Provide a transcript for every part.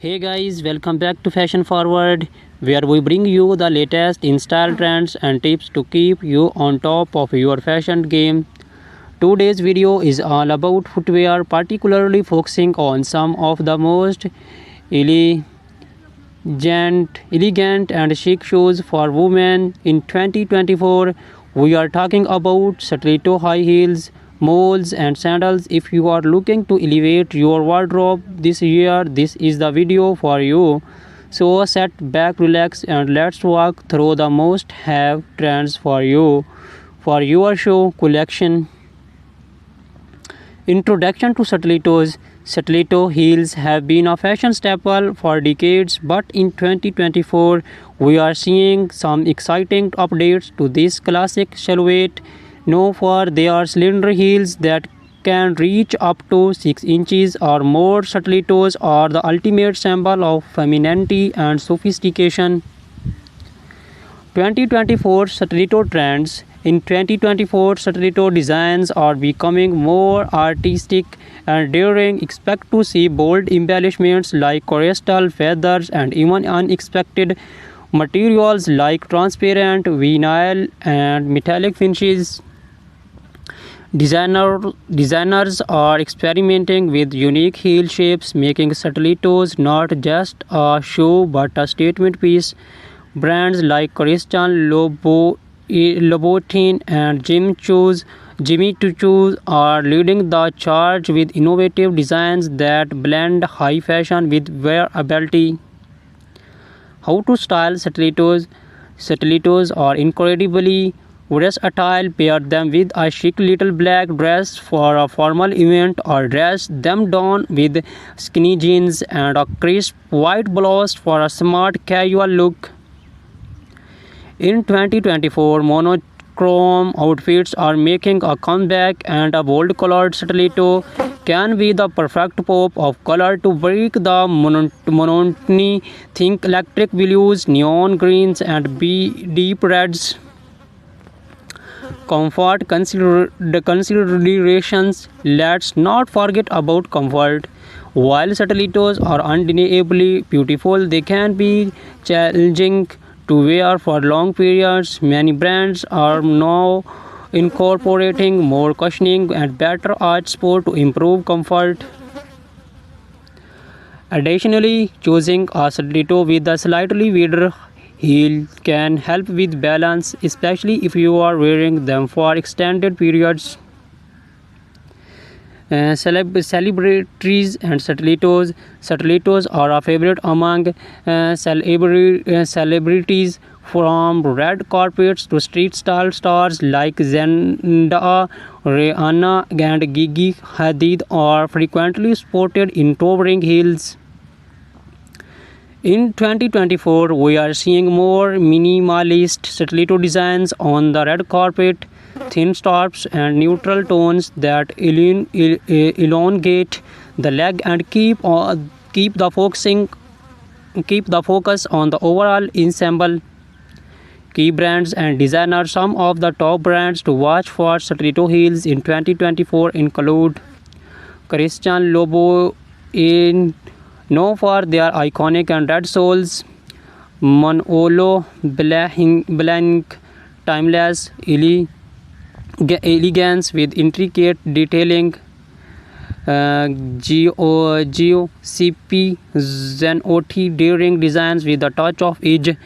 Hey guys, welcome back to Fashion Forward, where we bring you the latest in style trends and tips to keep you on top of your fashion game. Today's video is all about footwear, particularly focusing on some of the most elegant, elegant and chic shoes for women in 2024. We are talking about stiletto high heels, moles, and sandals. If you are looking to elevate your wardrobe this year, this is the video for you. So sit back, relax, and let's walk through the most have trends for you for your show collection. Introduction to stilettos. Stiletto heels have been a fashion staple for decades, but in 2024 we are seeing some exciting updates to this classic silhouette. Known for their slender heels that can reach up to 6 inches or more, stilettos are the ultimate symbol of femininity and sophistication. 2024 stiletto trends. In 2024, stiletto designs are becoming more artistic and daring. Expect to see bold embellishments like crystal feathers and even unexpected materials like transparent vinyl and metallic finishes. Designers are experimenting with unique heel shapes, making stilettos not just a shoe but a statement piece. Brands like Christian Louboutin and Jimmy Choo are leading the charge with innovative designs that blend high fashion with wearability. How to style stilettos? Stilettos are incredibly versatile. Pair them with a chic little black dress for a formal event or dress them down with skinny jeans and a crisp white blouse for a smart casual look. In 2024, monochrome outfits are making a comeback, and a bold colored stiletto can be the perfect pop of color to break the monotony. Think electric blues, neon greens, and deep reds. Comfort considerations. Let's not forget about comfort. While stilettos are undeniably beautiful, they can be challenging to wear for long periods. Many brands are now incorporating more cushioning and better arch support to improve comfort. Additionally, choosing a stiletto with a slightly wider heel can help with balance, especially if you are wearing them for extended periods. Celebrities and stilettos. Stilettos are a favorite among celebrities, from red carpets to street style stars like Zendaya, Rihanna, and Gigi Hadid are frequently sported in towering heels. In 2024, we are seeing more minimalist stiletto designs on the red carpet, thin straps and neutral tones that elongate the leg and keep the focus on the overall ensemble. Key brands and designers. Some of the top brands to watch for stiletto heels in 2024 include Christian Louboutin, known for their iconic and red soles; Manolo Blahnik, timeless elegance with intricate detailing; GOCP Zenotti, daring designs with a touch of edge;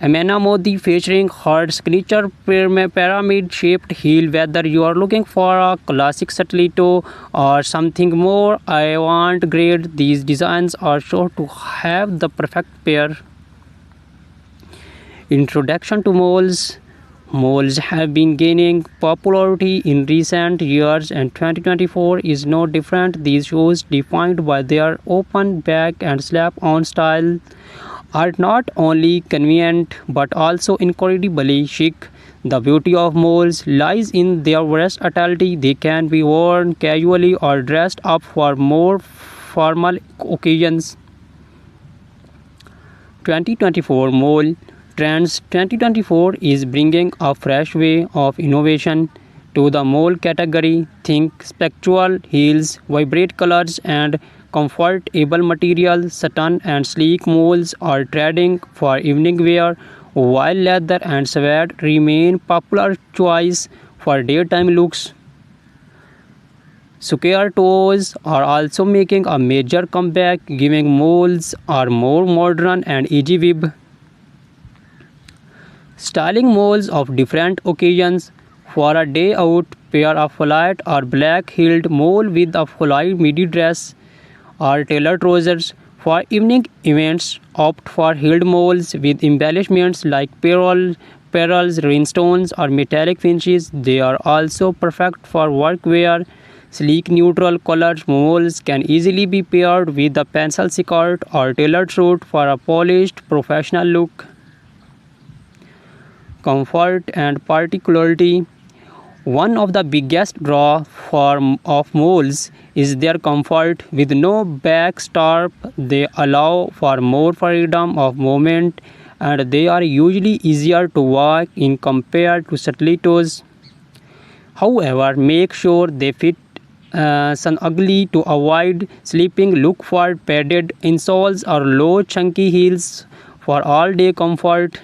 Amena Modi, featuring her signature pyramid-shaped heel. Whether you are looking for a classic stiletto or something more avant-garde, these designs are sure to have the perfect pair. Introduction to moles. Moles have been gaining popularity in recent years, and 2024 is no different. These shoes, defined by their open back and slap-on style, are not only convenient but also incredibly chic. The beauty of moles lies in their versatility. They can be worn casually or dressed up for more formal occasions. 2024 Mole Trends. 2024 is bringing a fresh way of innovation to the mole category. Think spectral heels, vibrant colors, and comfortable material, satin and sleek moles are trending for evening wear, while leather and suede remain popular choice for daytime looks. Square toes are also making a major comeback, giving moles are more modern and easy weave. Styling moles of different occasions. For a day out, pair a flat or black-heeled mole with a full midi dress or tailored trousers. For evening events, opt for heeled moles with embellishments like pearls, rhinestones, or metallic finishes. They are also perfect for workwear. Sleek neutral colored moles can easily be paired with a pencil skirt or tailored suit for a polished professional look. Comfort and particularity. One of the biggest draw of moles is their comfort. With no back strap, they allow for more freedom of movement and they are usually easier to walk in compared to stilettos. However, make sure they fit snugly to avoid slipping. Look for padded insoles or low chunky heels for all-day comfort.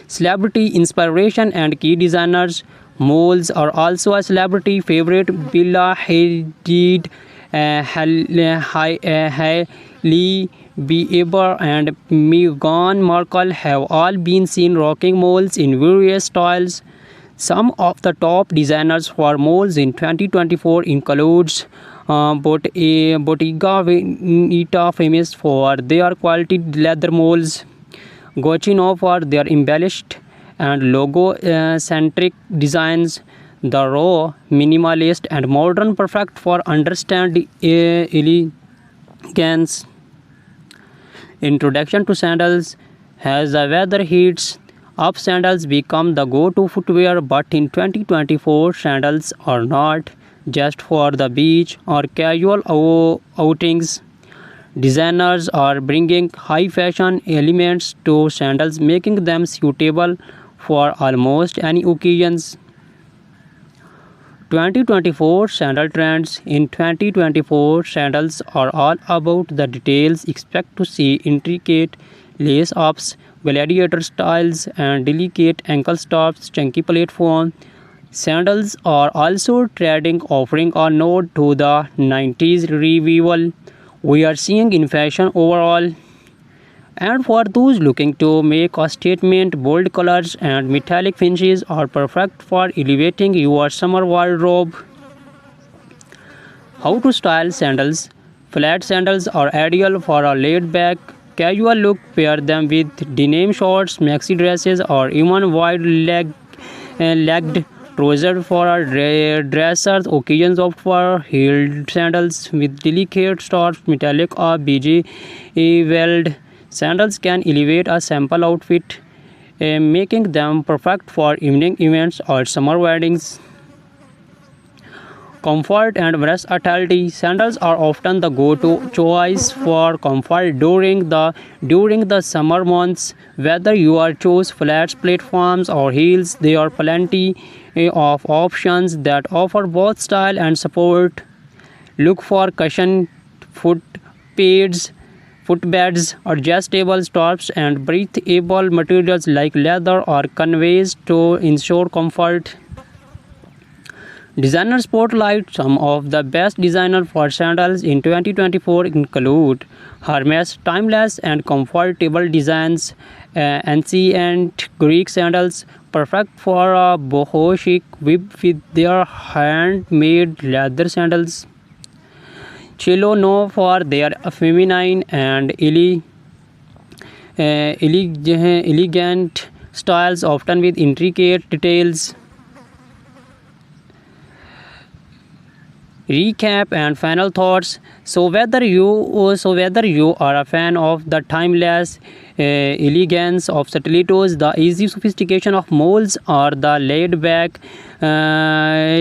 Celebrity inspiration and key designers. Moles are also a celebrity favorite. Bella Hadid, Hailey Bieber, and Meghan Markle have all been seen rocking moles in various styles. Some of the top designers for moles in 2024 includes Bottega Veneta, famous for their quality leather moles. Gucci for their embellished and logo-centric designs. The raw, minimalist, and modern, perfect for understand elegance. Introduction to sandals. As the weather heats up, sandals become the go-to footwear, but in 2024, sandals are not just for the beach or casual outings. Designers are bringing high fashion elements to sandals, making them suitable for almost any occasions. 2024 sandal trends. In 2024, sandals are all about the details. Expect to see intricate lace ups, gladiator styles, and delicate ankle stops, chunky platform. Sandals are also trending, offering a nod to the 90s revival we are seeing in fashion overall. And for those looking to make a statement, bold colors and metallic finishes are perfect for elevating your summer wardrobe. How to style sandals. Flat sandals are ideal for a laid-back, casual look. Pair them with denim shorts, maxi dresses, or even wide-legged trousers for a dressers. Occasions opt for heeled sandals with delicate straps, metallic or beige weld. Sandals can elevate a simple outfit, making them perfect for evening events or summer weddings. Comfort and versatility. Sandals are often the go-to choice for comfort during the summer months. Whether you are choose flats, platforms, or heels, there are plenty of options that offer both style and support. Look for cushion foot pads, footbeds, adjustable straps, and breathable materials like leather or canvas to ensure comfort. Designer spotlight. Some of the best designers for sandals in 2024 include Hermes. Timeless and comfortable designs. Ancient Greek sandals, perfect for a boho chic with their handmade leather sandals. Cello known for their feminine and elegant styles, often with intricate details. Recap and final thoughts. So whether you are a fan of the timeless elegance of stilettos, the easy sophistication of molds, or the laid-back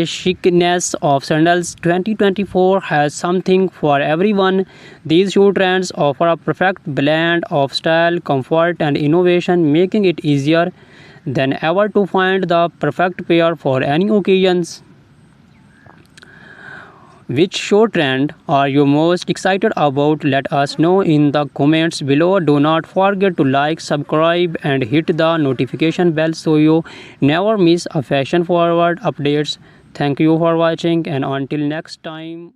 chicness of sandals, 2024 has something for everyone. These shoe trends offer a perfect blend of style, comfort, and innovation, making it easier than ever to find the perfect pair for any occasions. Which show trend are you most excited about? Let us know in the comments below. Do not forget to like, subscribe, and hit the notification bell so you never miss a fashion forward updates. Thank you for watching, and until next time.